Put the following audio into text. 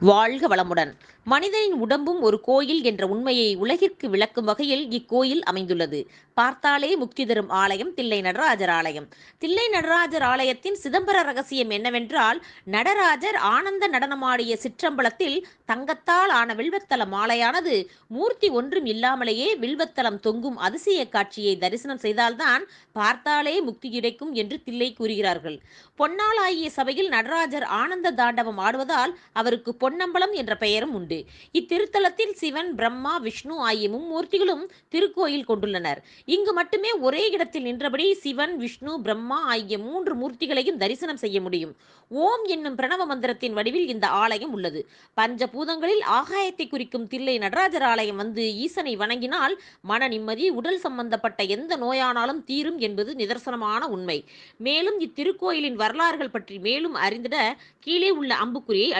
வாழ்க வளமுடன். மனிதனின் உடம்பும் ஒரு கோயில் என்ற உண்மையை உலகிற்கு விளக்கும் வகையில் இக்கோயில் அமைந்துள்ளது. பார்த்தாலே முக்தி தரும் ஆலயம் தில்லை நடராஜர் ஆலயம். தில்லை நடராஜர் ஆலயத்தின் சிதம்பர ரகசியம் என்னவென்றால், நடராஜர் ஆனந்த நடனமாடிய சிற்றம்பலத்தில் தங்கத்தால் ஆன வில்வத்தல மாலையானது மூர்த்தி ஒன்றும் இல்லாமலேயே வில்வத்தலம் தொங்கும் அதிசய காட்சியை தரிசனம் செய்தால்தான் பார்த்தாலே முக்தி கிடைக்கும் என்று தில்லை கூறுகிறார்கள். பொன்னால் ஆகிய சபையில் நடராஜர் ஆனந்த தாண்டவம் ஆடுவதால் அவருக்கு பொன்னம்பலம் என்ற பெயரும் உண்டு. இத்திருத்தலத்தில் சிவன், பிரம்மா, விஷ்ணு ஆகிய மும்மூர்த்திகளும் திருக்கோயில் கொண்டுள்ளனர். இங்கு மட்டுமே ஒரே இடத்தில் நின்றபடி சிவன், விஷ்ணு, பிரம்மா ஆகிய 3 மூர்த்திகளையும் தரிசனம் செய்ய முடியும். ஓம் என்னும் பிரணவ மந்திரத்தின் வடிவில் இந்த ஆலயம் உள்ளது. பஞ்சபூதங்களில் ஆகாயத்தை குறிக்கும் தில்லை நடராஜர் ஆலயம் வந்து ஈசனை வணங்கினால் மன நிம்மதி, உடல் சம்பந்தப்பட்ட எந்த நோயானாலும் தீரும் என்பது நிதர்சனமான உண்மை. மேலும் இத்திருக்கோயிலின் வரலாறுகள் பற்றி மேலும் அறிந்திட கீழே உள்ள அம்புக்குறியை